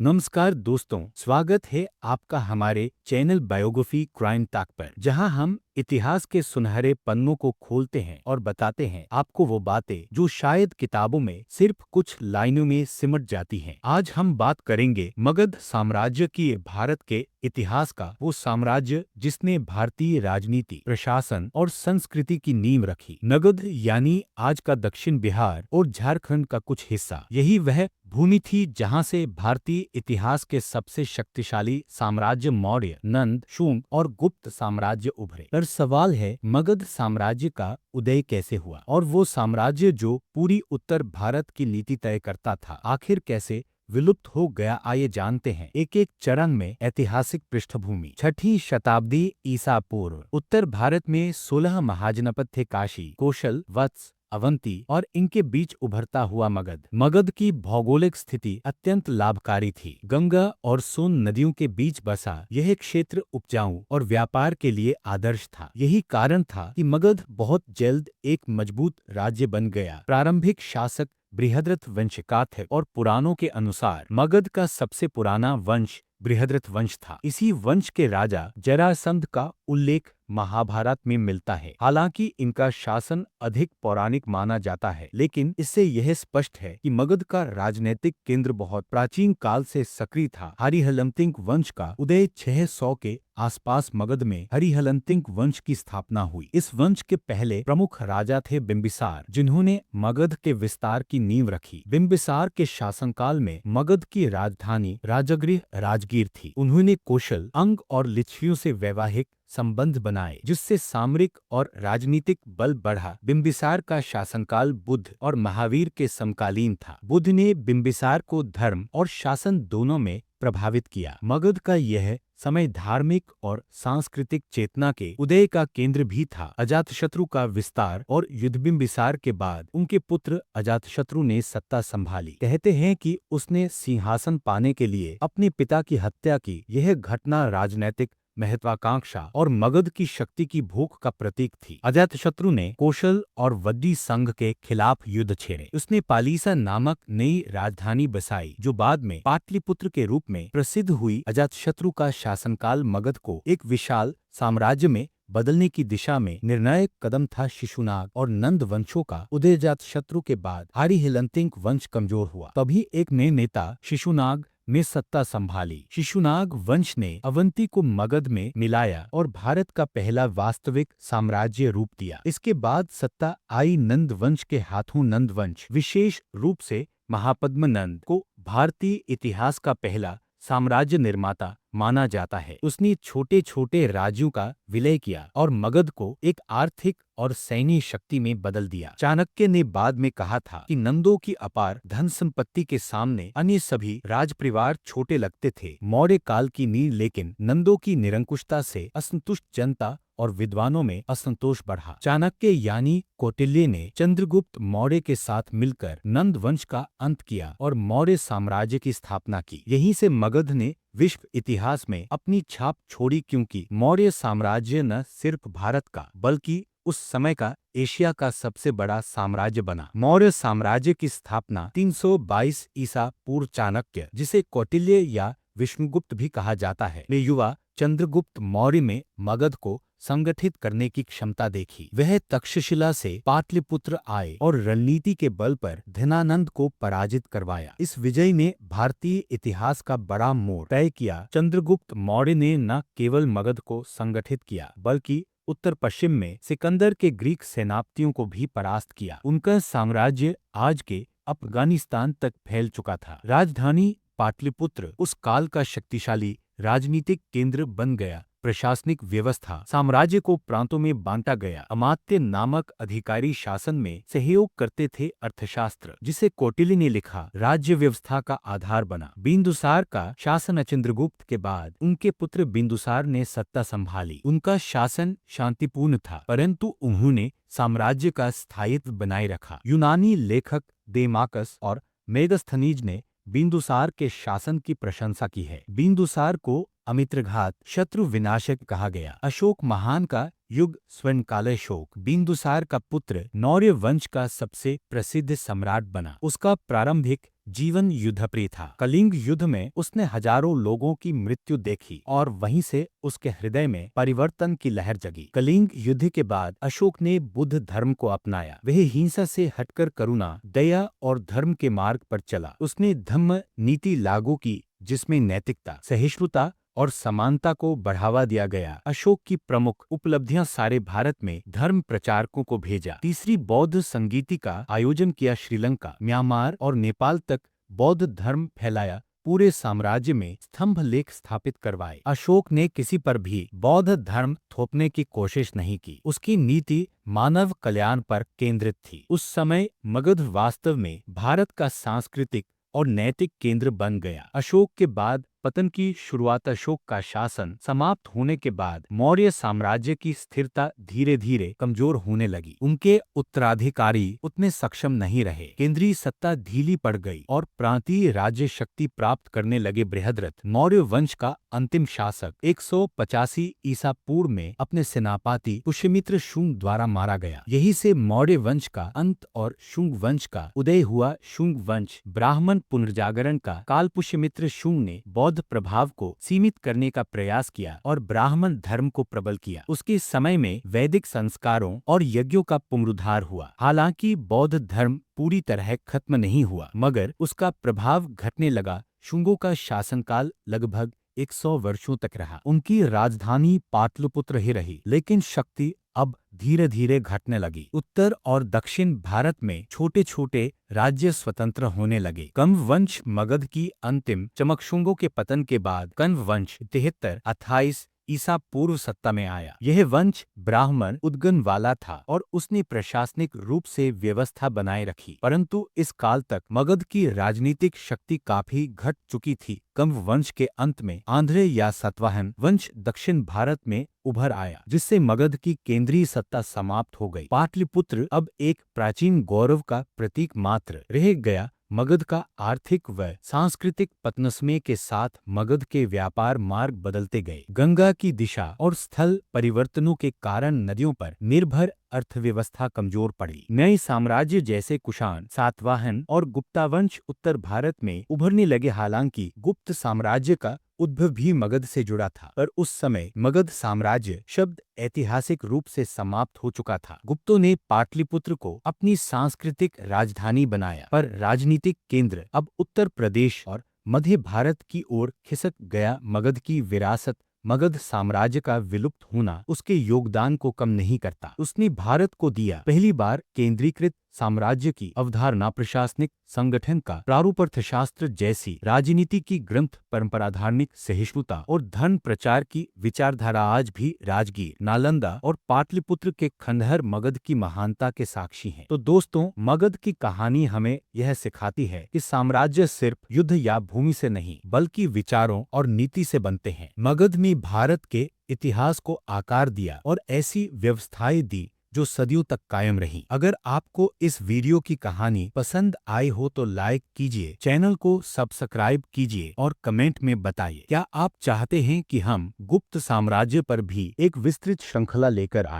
नमस्कार दोस्तों, स्वागत है आपका हमारे चैनल बायोग्राफी क्राइम टॉक पर, जहां हम इतिहास के सुनहरे पन्नों को खोलते हैं और बताते हैं आपको वो बातें जो शायद किताबों में सिर्फ कुछ लाइनों में सिमट जाती हैं। आज हम बात करेंगे मगध साम्राज्य की, भारत के इतिहास का वो साम्राज्य जिसने भारतीय राजनीति, प्रशासन और संस्कृति की नींव रखी। मगध यानी आज का दक्षिण बिहार और झारखंड का कुछ हिस्सा, यही वह भूमि थी जहां से भारतीय इतिहास के सबसे शक्तिशाली साम्राज्य मौर्य, नंद, शुंग और गुप्त साम्राज्य उभरे। पर सवाल है, मगध साम्राज्य का उदय कैसे हुआ, और वो साम्राज्य जो पूरी उत्तर भारत की नीति तय करता था, आखिर कैसे विलुप्त हो गया। आइए जानते हैं एक एक चरण में। ऐतिहासिक पृष्ठभूमि, 6ठी शताब्दी ईसा पूर्व। उत्तर भारत में 16 महाजनपद थे: काशी, कौशल, वत्स, अवंती और इनके बीच उभरता हुआ मगध। मगध की भौगोलिक स्थिति अत्यंत लाभकारी थी। गंगा और सोन नदियों के बीच बसा यह क्षेत्र उपजाऊ और व्यापार के लिए आदर्श था। यही कारण था कि मगध बहुत जल्द एक मजबूत राज्य बन गया। प्रारंभिक शासक बृहद्रथ वंश का थे और पुराणों के अनुसार मगध का सबसे पुराना वंश बृहद्रथ वंश था। इसी वंश के राजा जरासंध का उल्लेख महाभारत में मिलता है। हालांकि इनका शासन अधिक पौराणिक माना जाता है, लेकिन इससे यह स्पष्ट है कि मगध का राजनीतिक केंद्र बहुत प्राचीन काल से सक्रिय था। हरिहरनतिंक वंश का उदय 600 के आसपास मगध में हरिहरनतिंक वंश की स्थापना हुई। इस वंश के पहले प्रमुख राजा थे बिंबिसार, जिन्होंने मगध के विस्तार की नींव रखी। बिंबिसार के शासनकाल में मगध की राजधानी राजगृह राजगीर थी। उन्होंने कौशल, अंग और लिच्छवियों से वैवाहिक संबंध बनाए, जिससे सामरिक और राजनीतिक बल बढ़ा। बिंबिसार का शासनकाल बुद्ध और महावीर के समकालीन था। बुद्ध ने बिंबिसार को धर्म और शासन दोनों में प्रभावित किया। मगध का यह समय धार्मिक और सांस्कृतिक चेतना के उदय का केंद्र भी था। अजातशत्रु का विस्तार और युद्ध, बिंबिसार के बाद उनके पुत्र अजातशत्रु ने सत्ता संभाली। कहते हैं कि उसने सिंहासन पाने के लिए अपने पिता की हत्या की। यह घटना राजनैतिक महत्वाकांक्षा और मगध की शक्ति की भूख का प्रतीक थी। अजातशत्रु ने कौशल और वज्जी संघ के खिलाफ युद्ध छेड़े। उसने पालीसा नामक नई राजधानी बसाई, जो बाद में पाटलिपुत्र के रूप में प्रसिद्ध हुई। अजातशत्रु का शासनकाल मगध को एक विशाल साम्राज्य में बदलने की दिशा में निर्णायक कदम था। शिशुनाग और नंद वंशों का उदय। अजातशत्रु के बाद हरिहरनतिंक वंश कमजोर हुआ। तभी एक नए नेता शिशुनाग ने सत्ता संभाली। शिशुनाग वंश ने अवंती को मगध में मिलाया और भारत का पहला वास्तविक साम्राज्य रूप दिया। इसके बाद सत्ता आई नंद वंश के हाथों। नंद वंश, विशेष रूप से महापद्म नंद, को भारतीय इतिहास का पहला साम्राज्य निर्माता माना जाता है। उसने छोटे छोटे राज्यों का विलय किया और मगध को एक आर्थिक और सैन्य शक्ति में बदल दिया। चाणक्य ने बाद में कहा था कि नंदों की अपार धन संपत्ति के सामने अन्य सभी राजपरिवार छोटे लगते थे। मौर्य काल की नींव, लेकिन नंदों की निरंकुशता से असंतुष्ट जनता और विद्वानों में असंतोष बढ़ा। चाणक्य यानी कौटिल्य ने चंद्रगुप्त मौर्य के साथ मिलकर नंद वंश का अंत किया और मौर्य साम्राज्य की स्थापना की। यहीं से मगध ने विश्व इतिहास में अपनी छाप छोड़ी, क्योंकि मौर्य साम्राज्य न सिर्फ भारत का बल्कि उस समय का एशिया का सबसे बड़ा साम्राज्य बना। मौर्य साम्राज्य की स्थापना 322 ईसा पूर्व, चाणक्य, जिसे कौटिल्य या विष्णुगुप्त भी कहा जाता है, ने युवा चंद्रगुप्त मौर्य में मगध को संगठित करने की क्षमता देखी। वह तक्षशिला से पाटलिपुत्र आए और रणनीति के बल पर धनानंद को पराजित करवाया। इस विजय ने भारतीय इतिहास का बड़ा मोड़ तय किया। चंद्रगुप्त मौर्य ने न केवल मगध को संगठित किया, बल्कि उत्तर पश्चिम में सिकंदर के ग्रीक सेनापतियों को भी परास्त किया। उनका साम्राज्य आज के अफगानिस्तान तक फैल चुका था। राजधानी पाटलिपुत्र उस काल का शक्तिशाली राजनीतिक केंद्र बन गया। प्रशासनिक व्यवस्था, साम्राज्य को प्रांतों में बांटा गया। अमात्य नामक अधिकारी शासन में सहयोग करते थे। अर्थशास्त्र, जिसे कौटिल्य ने लिखा, राज्य व्यवस्था का आधार बना। बिंदुसार का शासन, चंद्रगुप्त के बाद उनके पुत्र बिंदुसार ने सत्ता संभाली। उनका शासन शांतिपूर्ण था, परंतु उन्होंने साम्राज्य का स्थायित्व बनाए रखा। यूनानी लेखक देमाकस और मेगस्थनीज ने बिंदुसार के शासन की प्रशंसा की है। बिंदुसार को अमित्रघात, शत्रु विनाशक कहा गया। अशोक महान का युग स्वर्णकाल अशोक बिंदुसार का पुत्र मौर्य वंश का सबसे प्रसिद्ध सम्राट बना। उसका प्रारंभिक जीवन युद्धप्रिय था। कलिंग युद्ध में उसने हजारों लोगों की मृत्यु देखी और वहीं से उसके हृदय में परिवर्तन की लहर जगी। कलिंग युद्ध के बाद अशोक ने बुद्ध धर्म को अपनाया। वह हिंसा से हटकर करुणा, दया और धर्म के मार्ग पर चला। उसने धम्म नीति लागू की जिसमें नैतिकता, सहिष्णुता और समानता को बढ़ावा दिया गया। अशोक की प्रमुख उपलब्धियां सारे भारत में धर्म प्रचारकों को भेजा। तीसरी बौद्ध संगीति का आयोजन किया। श्रीलंका, म्यांमार और नेपाल तक बौद्ध धर्म फैलाया। पूरे साम्राज्य में स्तंभ लेख स्थापित करवाए। अशोक ने किसी पर भी बौद्ध धर्म थोपने की कोशिश नहीं की। उसकी नीति मानव कल्याण पर केंद्रित थी। उस समय मगध वास्तव में भारत का सांस्कृतिक और नैतिक केंद्र बन गया। अशोक के बाद पतन की शुरुआत। अशोक का शासन समाप्त होने के बाद मौर्य साम्राज्य की स्थिरता धीरे धीरे कमजोर होने लगी। उनके उत्तराधिकारी उतने सक्षम नहीं रहे। केंद्रीय सत्ता ढीली पड़ गई और प्रांतीय राज्य शक्ति प्राप्त करने लगे। बृहद्रथ, मौर्य वंश का अंतिम शासक, 185 ईसा पूर्व में अपने सेनापति पुष्यमित्र शुंग द्वारा मारा गया। यही से मौर्य वंश का अंत और शुंग वंश का उदय हुआ। शुंग वंश ब्राह्मण पुनर्जागरण का काल। पुष्यमित्र शुंग ने बौद्ध प्रभाव को सीमित करने का प्रयास किया और ब्राह्मण धर्म को प्रबल किया। उसके समय में वैदिक संस्कारों और यज्ञों का पुनरुद्धार हुआ। हालांकि बौद्ध धर्म पूरी तरह खत्म नहीं हुआ, मगर उसका प्रभाव घटने लगा। शुंगों का शासनकाल लगभग 100 वर्षों तक रहा। उनकी राजधानी पाटलिपुत्र ही रही, लेकिन शक्ति अब धीरे धीरे घटने लगी। उत्तर और दक्षिण भारत में छोटे छोटे राज्य स्वतंत्र होने लगे। कण्व वंश मगध की अंतिम चमक। शुंगों के पतन के बाद कण्व वंश 73-28 ईसा पूर्व सत्ता में आया। यह वंश ब्राह्मण उद्गम वाला था और उसने प्रशासनिक रूप से व्यवस्था बनाए रखी। परंतु इस काल तक मगध की राजनीतिक शक्ति काफी घट चुकी थी। कण्व वंश के अंत में आंध्र या सातवाहन वंश दक्षिण भारत में उभर आया, जिससे मगध की केंद्रीय सत्ता समाप्त हो गई। पाटलिपुत्र अब एक प्राचीन गौरव का प्रतीक मात्र रह गया। मगध का आर्थिक व सांस्कृतिक पतनसमय के साथ मगध के व्यापार मार्ग बदलते गए। गंगा की दिशा और स्थल परिवर्तनों के कारण नदियों पर निर्भर अर्थव्यवस्था कमजोर पड़ी। नए साम्राज्य जैसे कुषाण, सातवाहन और गुप्ता वंश उत्तर भारत में उभरने लगे। हालांकि गुप्त साम्राज्य का उद्भव भी मगध से जुड़ा था, पर उस समय मगध साम्राज्य शब्द ऐतिहासिक रूप से समाप्त हो चुका था। गुप्तों ने पाटलिपुत्र को अपनी सांस्कृतिक राजधानी बनाया, पर राजनीतिक केंद्र अब उत्तर प्रदेश और मध्य भारत की ओर खिसक गया। मगध की विरासत, मगध साम्राज्य का विलुप्त होना उसके योगदान को कम नहीं करता। उसने भारत को दिया पहली बार केंद्रीकृत साम्राज्य की अवधारणा। प्रशासनिक संगठन का प्रारूप, अर्थशास्त्र जैसी राजनीति की ग्रंथ परंपरा, धार्मिक सहिष्णुता और धर्म प्रचार की विचारधारा आज भी राजगीर, नालंदा और पाटलिपुत्र के खंडहर मगध की महानता के साक्षी हैं। तो दोस्तों, मगध की कहानी हमें यह सिखाती है कि साम्राज्य सिर्फ युद्ध या भूमि से नहीं, बल्कि विचारों और नीति से बनते हैं। मगध ने भारत के इतिहास को आकार दिया और ऐसी व्यवस्थाएं दी जो सदियों तक कायम रही। अगर आपको इस वीडियो की कहानी पसंद आई हो तो लाइक कीजिए, चैनल को सब्सक्राइब कीजिए और कमेंट में बताइए क्या आप चाहते हैं कि हम गुप्त साम्राज्य पर भी एक विस्तृत श्रृंखला लेकर आएं।